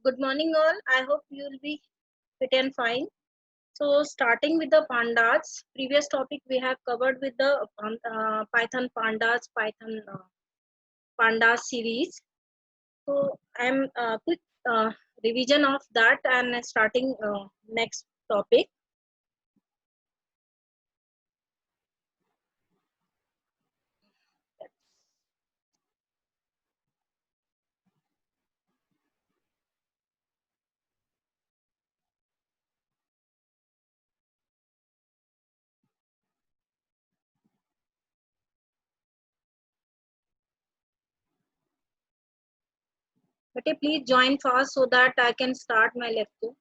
Good morning, all. I hope you will be fit and fine. So, starting with the pandas, previous topic we have covered with the Python pandas, Python pandas series. So, I'm quick revision of that and starting next topic. Okay, please join fast so that I can start my lecture.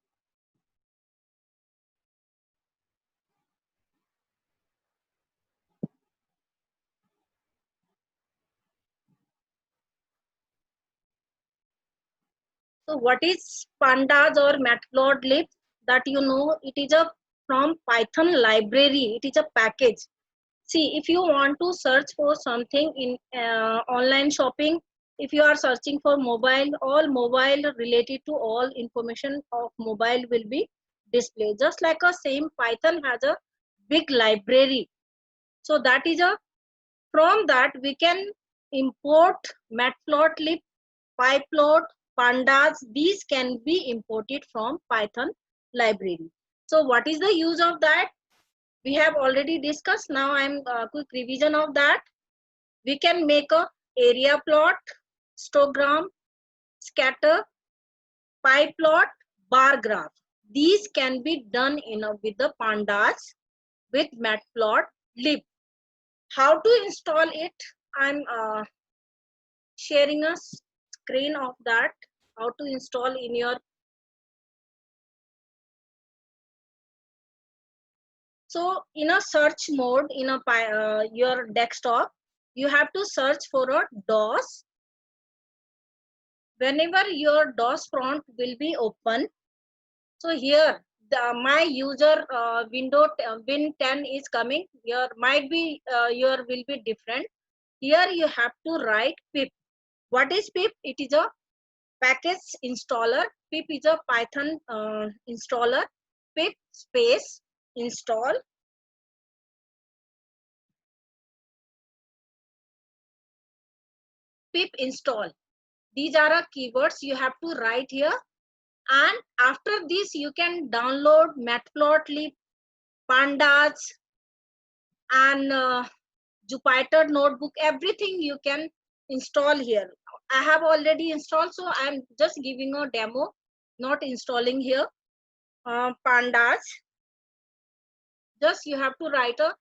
So, what is pandas or matplotlib? That you know, it is a from Python library. It is a package. See, if you want to search for something in online shopping, if you are searching for mobile, all mobile related to all information of mobile will be displayed. Just like a same Python has a big library. So that is a from that we can import matplotlib, pyplot, pandas. These can be imported from Python library. So what is the use of that? We have already discussed. Now I'm quick revision of that. We can make a area plot, histogram, scatter, pie plot, bar graph. These can be done with the pandas with matplotlib. How to install it? I'm sharing a screen of that. How to install in your. So in a search mode in a your desktop, you have to search for a DOS. Whenever your DOS prompt will be open, so here my user window Win 10 is coming. Your might be your will be different. Here you have to write pip. What is pip? It is a package installer. Pip is a Python installer. Pip space install. Pip install. These are a keywords you have to write here. And after this, you can download Matplotlib, Pandas, and Jupyter Notebook. Everything you can install here. I have already installed, so I'm just giving a demo, not installing here. Pandas. Just you have to write a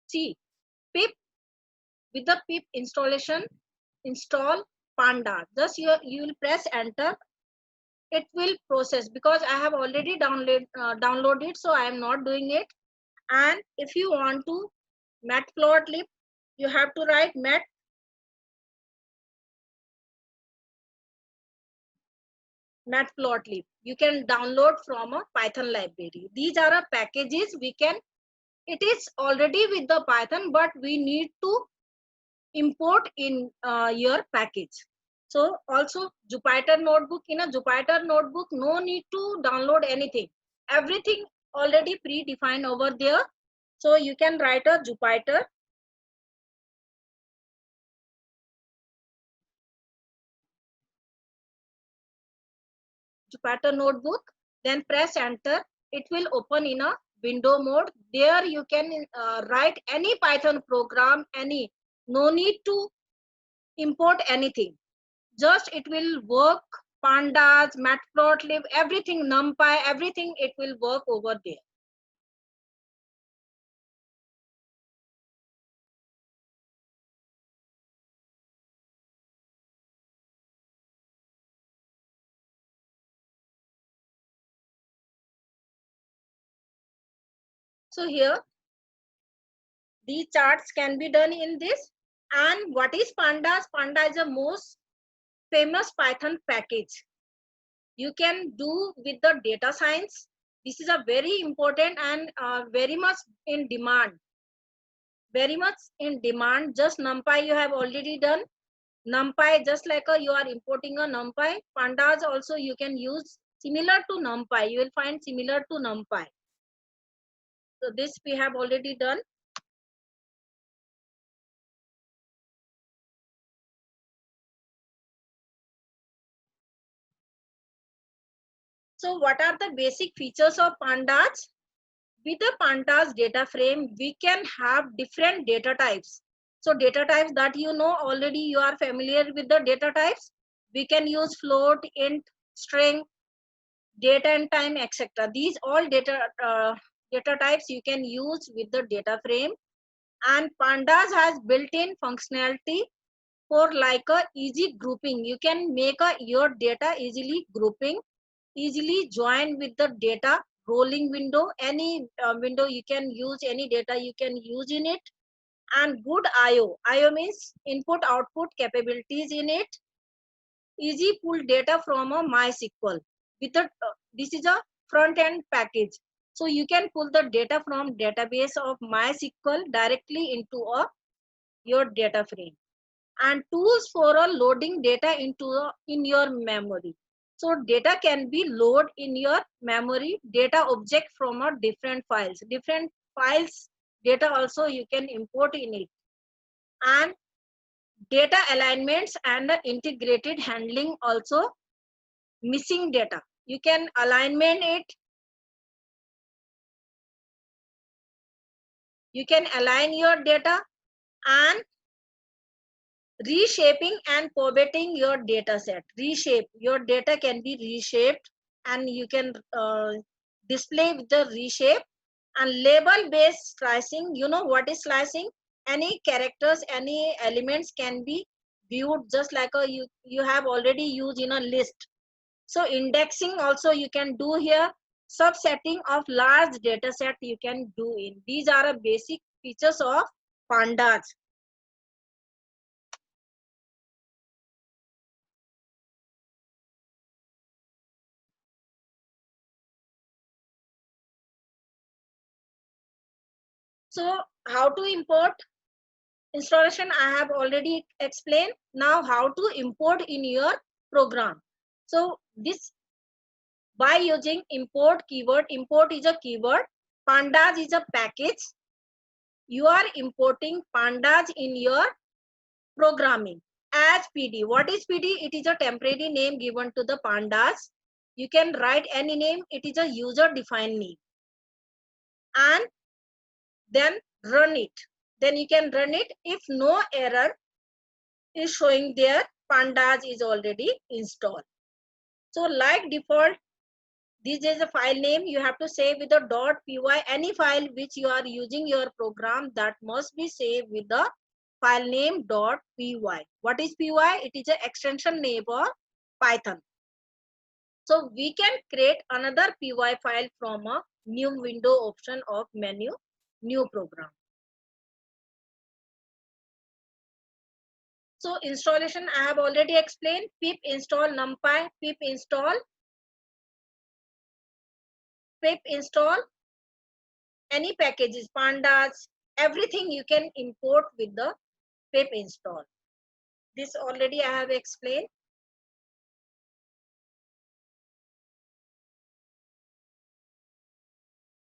C pip with the pip installation. Install Pandas. Just you will press enter. It will process because I have already downloaded, so I am not doing it. And if you want to matplotlib, you have to write matplotlib. You can download from a Python library. These are a packages we can. It is already with the Python, but we need to import in your package. So also Jupyter Notebook. In a Jupyter Notebook, no need to download anything. Everything already predefined over there. So you can write a Jupyter Notebook, then press enter. It will open in a window mode. There you can write any Python program, any. No need to import anything. Just it will work. Pandas, Matplotlib, everything, NumPy, everything, it will work over there. So here, these charts can be done in this. And what is Pandas? Panda is the most famous Python package. You can do with the data science. This is a very important and very much in demand. Very much in demand. Just NumPy you have already done. NumPy, just like you are importing a NumPy, pandas also you can use similar to NumPy. You will find similar to NumPy. So this we have already done. So what are the basic features of pandas? With the pandas data frame, we can have different data types. So data types that you know already, you are familiar with the data types. We can use float, int, string, date and time, etc. These all data types you can use with the data frame. And pandas has built-in functionality for like a easy grouping. You can make your data easily grouping, easily join with the data rolling window. Any window you can use, any data you can use in it. And good IO means input output capabilities in it. Easy pull data from a MySQL with a this is a front end package. So you can pull the data from database of MySQL directly into your data frame. And tools for loading data in your memory. So data can be loaded in your memory, data object from a different files data also you can import in it. And data alignments and integrated handling also. Missing data, you can alignment it, you can align your data. And reshaping and formatting your data set. Reshape, your data can be reshaped and you can display with the reshape. And label based slicing, you know what is slicing? Any characters, any elements can be viewed just like you have already used in a list. So indexing also you can do here. Subsetting of large data set you can do in. These are a basic features of pandas. So how to import? Installation I have already explained. Now how to import in your program. So this, by using import keyword, import is a keyword, pandas is a package. You are importing pandas in your programming as PD. What is PD? It is a temporary name given to the pandas. You can write any name. It is a user defined name. And then run it. Then you can run it. If no error is showing there, pandas is already installed. So like default, this is a file name. You have to save with the .py. Any file which you are using your program, that must be saved with the file name .py. What is py? It is an extension name of Python. So we can create another py file from a new window option of menu, new program. So installation I have already explained. Pip install numpy, pip install any packages, pandas, everything you can import with the pip install. This already I have explained.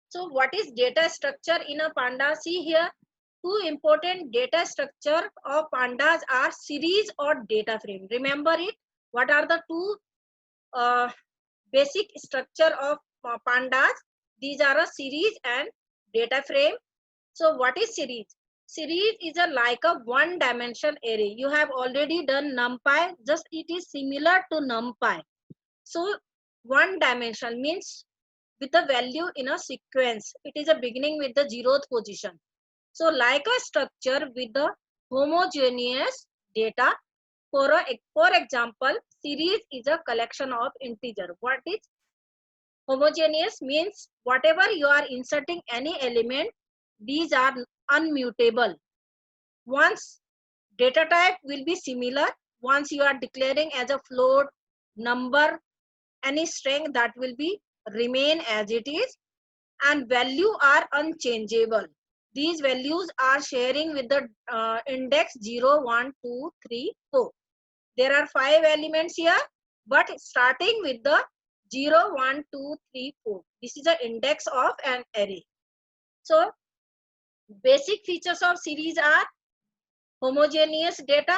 So what is data structure in a panda? See here, two important data structure of pandas are series or data frame. Remember it. What are the two uh, basic structure of pandas? These are a series and data frame. So what is series? Series is a like a one dimensional array. You have already done numpy, just it is similar to numpy. So one dimensional means with a value in a sequence. It is a beginning with the 0th position. So like a structure with the homogeneous data. For example, series is a collection of integer. What is homogeneous? Means whatever you are inserting any element, these are unmutable. Once data type will be similar, once you are declaring as a float, number, any string, that will be remain as it is. And value are unchangeable. These values are sharing with the index 0, 1, 2, 3, 4. There are 5 elements here, but starting with the 0, 1, 2, 3, 4. This is the index of an array. So basic features of series are homogeneous data,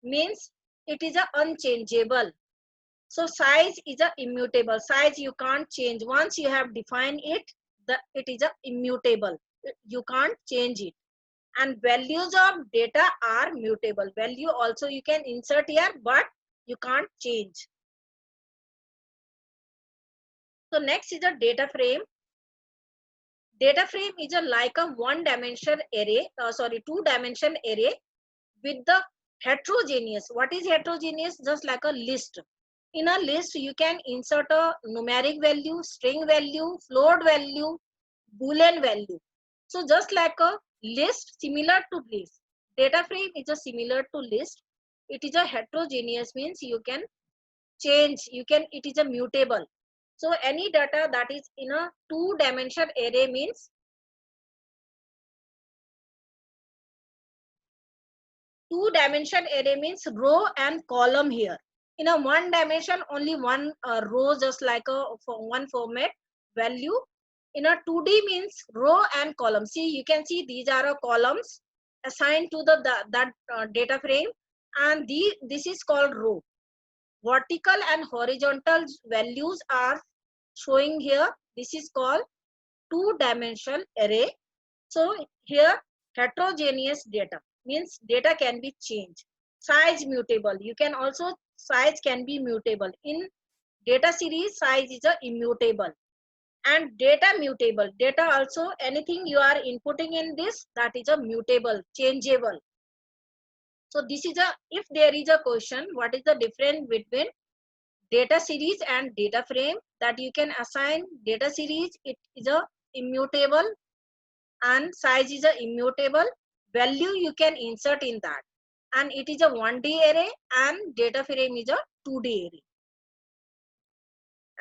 means it is a unchangeable. So size is a immutable. Size you can't change. Once you have defined it, it is a immutable. You can't change it. And values of data are mutable. Value also you can insert here, but you can't change. So next is a data frame. Data frame is a like a one-dimensional array, two-dimensional array with the heterogeneous. What is heterogeneous? Just like a list. In a list, you can insert a numeric value, string value, float value, boolean value. So just like a list, similar to list. Data frame is a similar to list. It is a heterogeneous, means you can change, it is a mutable. So any data that is in a two-dimensional array means two-dimensional array means row and column here. In a one dimension, only one row, just like a for one format value. In a 2D means row and column. See, you can see these are columns assigned to that data frame, and this is called row. Vertical and horizontal values are showing here. This is called two-dimensional array. So here heterogeneous data means data can be changed. Size mutable. You can also, size can be mutable. In data series, size is a immutable. And data mutable. Data also, anything you are inputting in this, that is a mutable, changeable. So this is a, if there is a question, what is the difference between data series and data frame, that you can assign data series, it is a immutable, and size is a immutable. Value you can insert in that, and it is a 1D array, and data frame is a 2D array.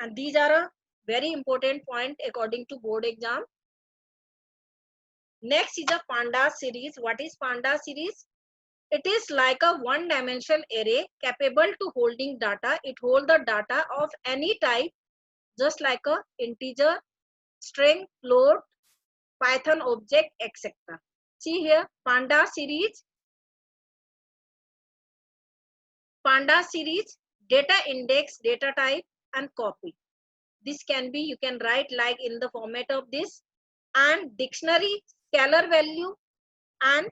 And these are a very important point according to board exam. Next is a Pandas series. What is Pandas series? It is like a one-dimensional array capable to holding data. It holds the data of any type, just like a integer, string, float, Python object, etc. See here, Pandas series, data index, data type, and copy. This can be, you can write like in the format of this, and dictionary, scalar value, and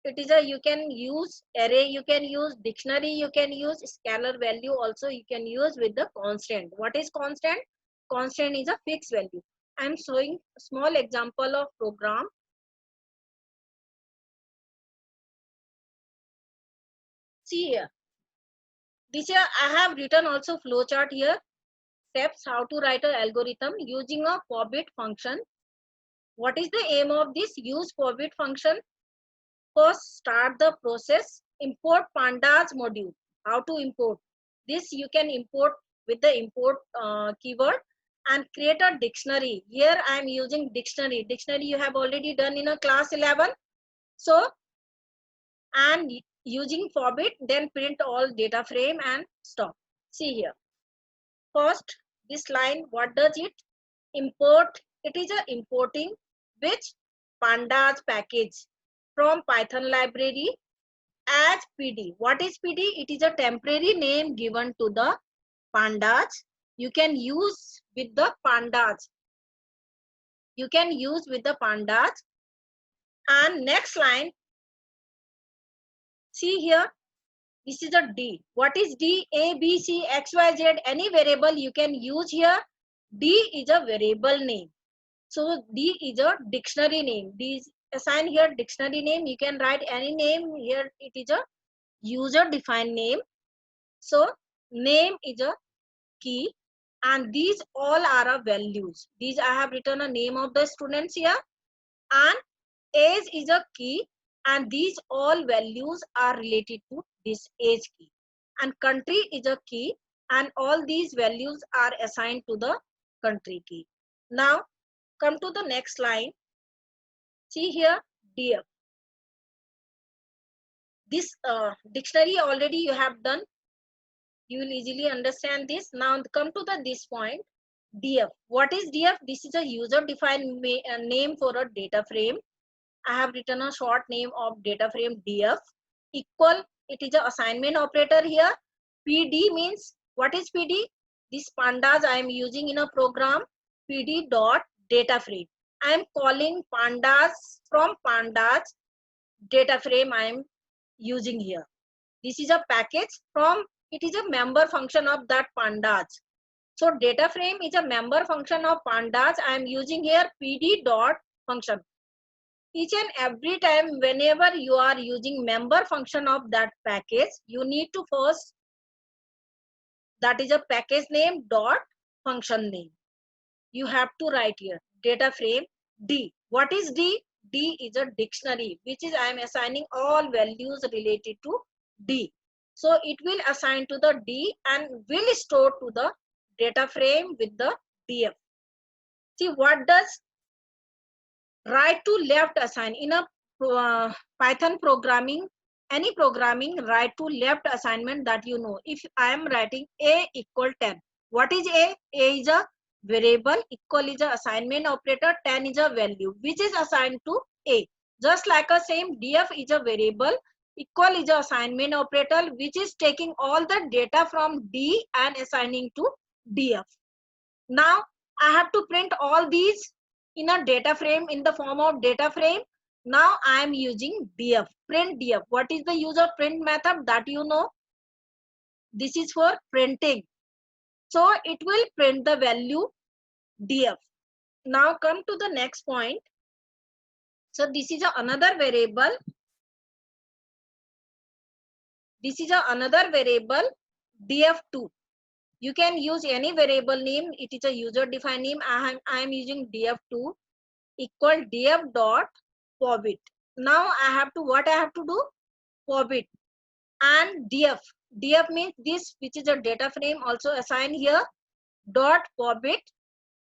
it is a, you can use array, you can use dictionary, you can use scalar value also, you can use with the constant. What is constant? Constant is a fixed value. I am showing a small example of program. See here, this here I have written also flowchart here. Steps how to write an algorithm using a forbit function. What is the aim of this? Use forbit function. First, start the process. Import pandas module. How to import? This you can import with the import keyword, and create a dictionary. Here I am using dictionary. Dictionary you have already done in a class 11. So, and using forbit, then print all data frame and stop. See here. First, this line, what does it? Import. It is a importing which pandas package from Python library as PD. What is PD? It is a temporary name given to the pandas. You can use with the pandas. You can use with the pandas. And next line, see here, this is a D. What is D? A, B, C, X, Y, Z, any variable you can use here. D is a variable name. So D is a dictionary name. D is assign here dictionary name. You can write any name here. It is a user defined name. So name is a key, and these all are a values. These I have written a name of the students here, and age is a key, and these all values are related to this age key, and country is a key, and all these values are assigned to the country key. Now come to the next line. See here, dear. This dictionary already you have done. You will easily understand this. Now come to this point. DF. What is DF? This is a user defined name for a data frame. I have written a short name of data frame DF. Equal, it is a assignment operator here. PD means, what is PD? This pandas I am using in a program. PD dot data frame. I am calling pandas from pandas data frame I am using here. This is a package from, it is a member function of that pandas. So data frame is a member function of pandas. I am using here PD dot function. Each and every time whenever you are using member function of that package, you need to first, that is a package name dot function name. You have to write here data frame D. What is D? D is a dictionary, which is I am assigning all values related to D. So it will assign to the D and will store to the data frame with the DF. See, what does right to left assign in a Python programming? Any programming, right to left assignment that you know. If I am writing a equal 10, what is a? A is a variable, equal is a assignment operator, 10 is a value which is assigned to a. Just like a same, df is a variable, equal is a assignment operator which is taking all the data from d and assigning to df. Now I have to print all these in a data frame in the form of data frame. Now I am using df, print df. What is the use of print method that you know? This is for printing. So it will print the value df. Now come to the next point. So this is another variable. This is another variable df2. You can use any variable name. It is a user defined name. I am using df2 equal df dot pobit. Now I have to, what I have to do? Pobit and df. Df means this, which is a data frame, also assign here dot pobit.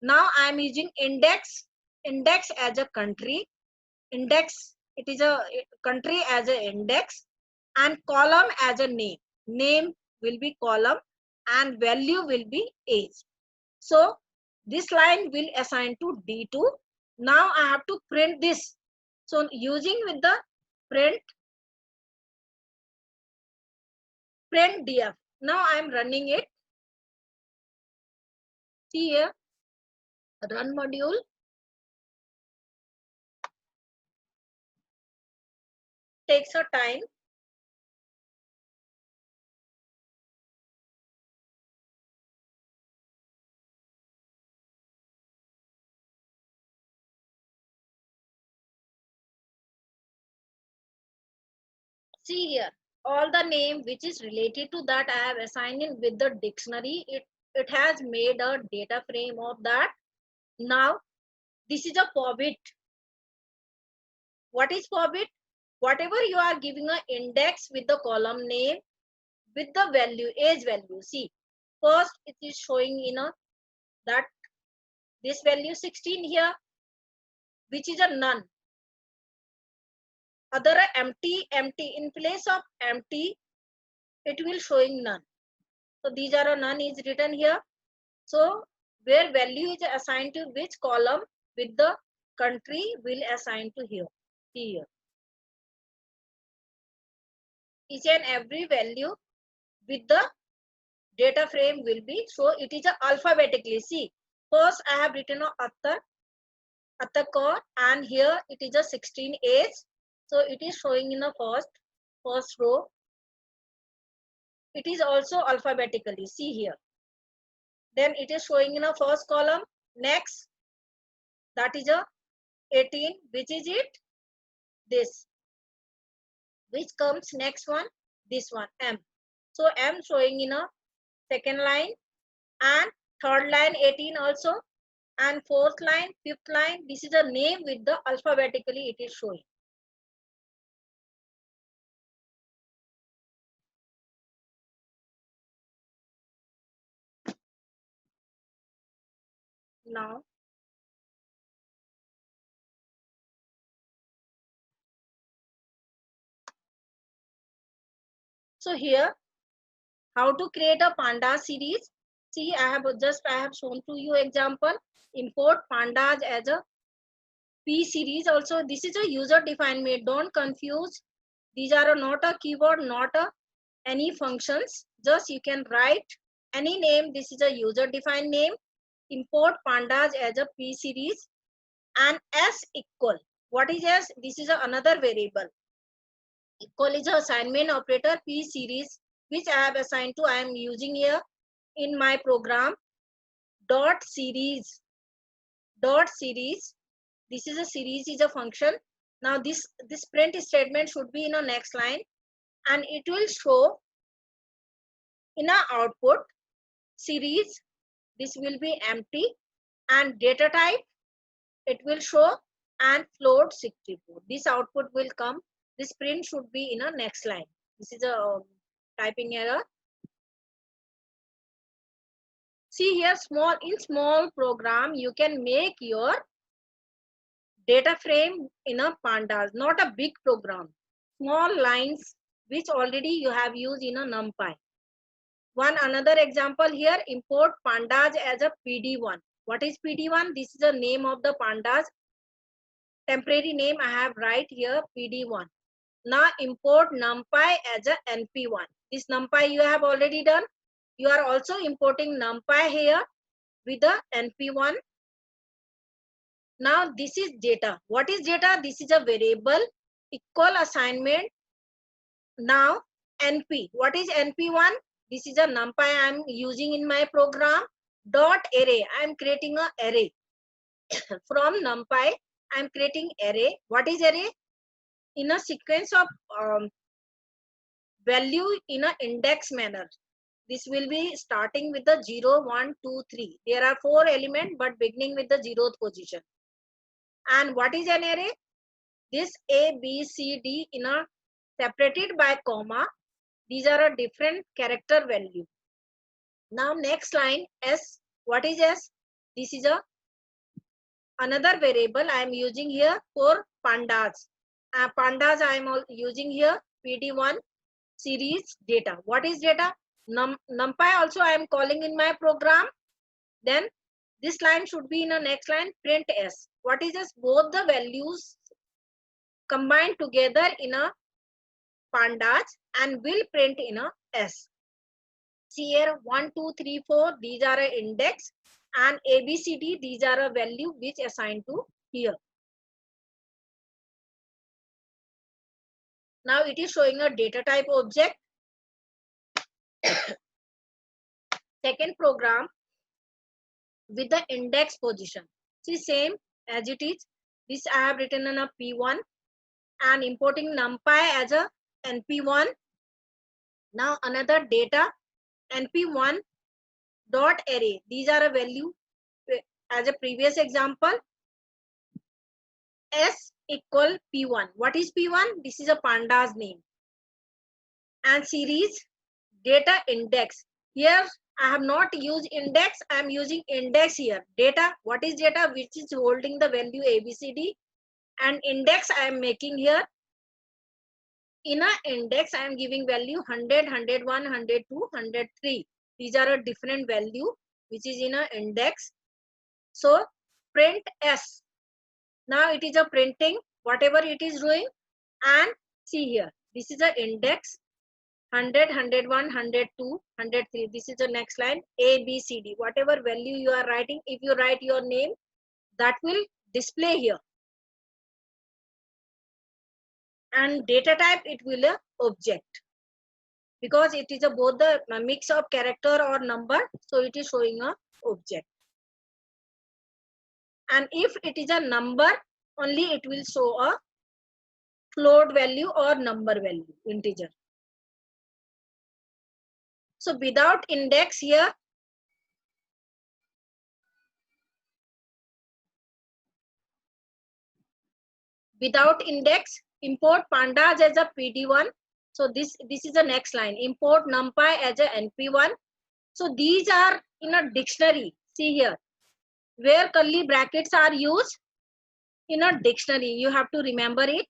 Now I am using index. Index as a country. Index, it is a country as an index, and column as a name. Name will be column and value will be age. So this line will assign to D2. Now I have to print this. So using with the print df. Now I am running it. See here, run module. Takes a time. See here, all the name which is related to that I have assigned in with the dictionary. It has made a data frame of that. Now this is a pobit. What is pobit? Whatever you are giving an index with the column name with the value, age value. See, first it is showing in a that this value 16 here, which is a none. Other empty, empty. In place of empty, it will showing none. So these are a none is written here. So where value is assigned to which column with the country will assign to here. See here. Each and every value with the data frame will be, so it is a alphabetically. See, first I have written a Attakor, and here it is a 16 age. So it is showing in the first row. It is also alphabetically. See here. Then it is showing in a first column. Next, that is a 18. Which is it? This. Which comes next one? This one, M. So M showing in a second line, and third line 18 also, and fourth line, fifth line. This is a name with the alphabetically it is showing. Now so here How to create a panda series? See, I have shown to you example. Import pandas as a P series. Also, this is a user defined made. Don't confuse. These are not a keyword, not a any functions. Just you can write any name. This is a user defined name. Import pandas as a P series and S equal. What is S? This is another variable. Equal is a assignment operator P series which I have assigned to. I am using here in my program dot series. Dot series. This is a series is a function. Now this print statement should be in a next line and it will show in a output series. This will be empty and data type it will show and float 64. This output will come. This print should be in a next line. This is a typing error. See here, small program you can make your data frame in a pandas, not a big program. Small lines which already you have used in a NumPy. One another example here, import pandas as a PD1. What is PD1? This is the name of the pandas. Temporary name I have right here, PD1. Now import NumPy as a NP1. This NumPy you have already done. You are also importing NumPy here with the NP1. Now this is data. What is data? This is a variable equal assignment. Now NP. What is NP1? This is a NumPy I am using in my program. Dot array. I am creating an array. From NumPy I am creating array. What is array? In a sequence of value in an index manner. This will be starting with the 0, 1, 2, 3. There are 4 elements but beginning with the 0th position. And what is an array? This A, B, C, D in a separated by comma. These are a different character value. Now next line S. What is S? This is another variable I am using here for pandas. Pandas I am using here PD1 series data. What is data? NumPy also I am calling in my program. Then this line should be in a next line print S. What is this? Both the values combined together in a pandas and will print in a S. See here 1, 2, 3, 4. These are a index and ABCD. These are a value which assigned to here. Now it is showing a data type object. Second program with the index position. See same as it is. This I have written in a P1 and importing NumPy as a NP1. Now another data NP1 dot array. These are a value as a previous example. S equal P1. What is P1? This is a pandas name. And series data index. Here I have not used index. I am using index here. Data. What is data? Which is holding the value ABCD. And index I am making here. In a index I am giving value 100, 101, 102, 103. These are a different value which is in a index. So print S. Now it is a printing whatever it is doing. And see here. This is a index. 100, 101, 102, 103. This is the next line. A, B, C, D. Whatever value you are writing, if you write your name, that will display here. And data type, it will a object. Because it is a both the mix of character or number. So it is showing a object. And if it is a number, only it will show a float value or number value, integer. So without index here, without index, import pandas as a PD1. So this is the next line. Import NumPy as a NP1. So these are in a dictionary. See here, where curly brackets are used in a dictionary. You have to remember it.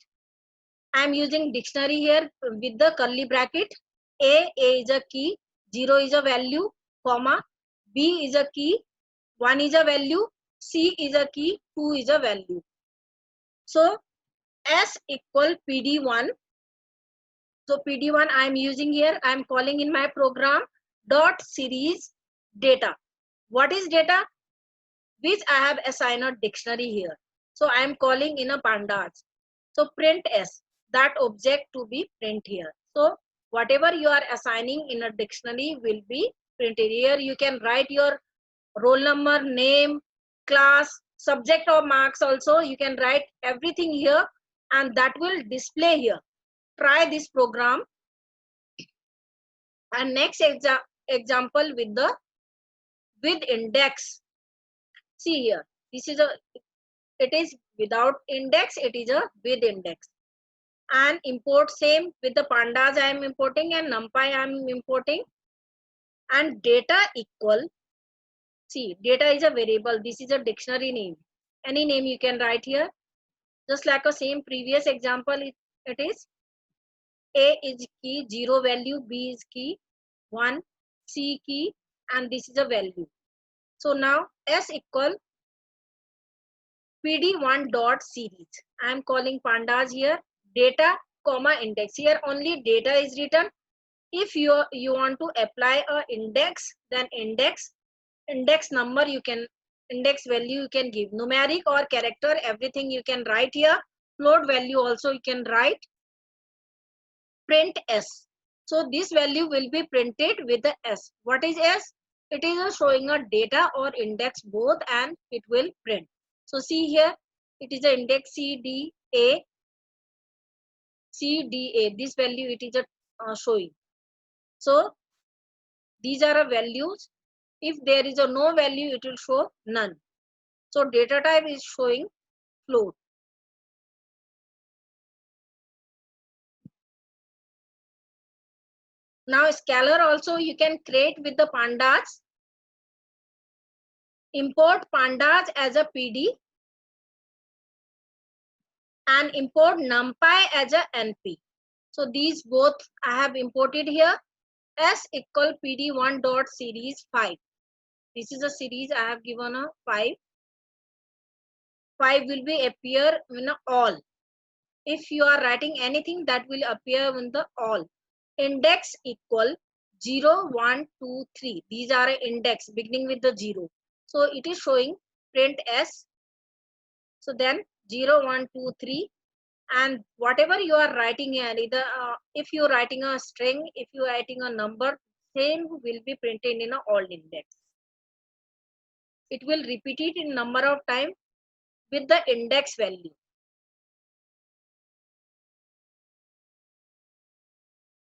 I am using dictionary here with the curly bracket. A is a key, 0 is a value, comma, B is a key, 1 is a value, C is a key, 2 is a value. So S equal PD1. So PD1 I am using here. I am calling in my program dot series data. What is data? Which I have assigned a dictionary here. So I am calling in a pandas. So print S, that object to be print here. So whatever you are assigning in a dictionary will be printed here. You can write your roll number, name, class, subject or marks also. You can write everything here and that will display here. Try this program. And next example with the with index. See here, this is a, it is without index, it is a with index. And import same with the pandas I am importing and numpy I am importing. And data equal, see data is a variable, this is a dictionary name, any name you can write here. Just like a same previous example, it is A is key, 0 value, B is key, 1, C key, and this is a value. So now S equal PD1 dot series. I am calling pandas here, data comma index. Here only data is written. If you want to apply a index, then index number you can, index value you can give, numeric or character, everything you can write here. Float value also you can write. Print S. So this value will be printed with the S. What is S? It is showing a data or index both and it will print. So see here, it is the index CDA. This value it is showing. So these are a values. If there is a no value, it will show none. So data type is showing float. Now scalar also you can create with the pandas. Import pandas as a PD and import numpy as a NP. So these both I have imported here. S equal PD1 dot series 5. This is a series I have given a 5. 5 will be appear in all. If you are writing anything, that will appear in the all. Index equal 0, 1, 2, 3. These are index beginning with the 0. So it is showing print S. So then 0, 1, 2, 3. And whatever you are writing here, either if you are writing a string, if you are writing a number, same will be printed in a all index. It will repeat it in number of time with the index value.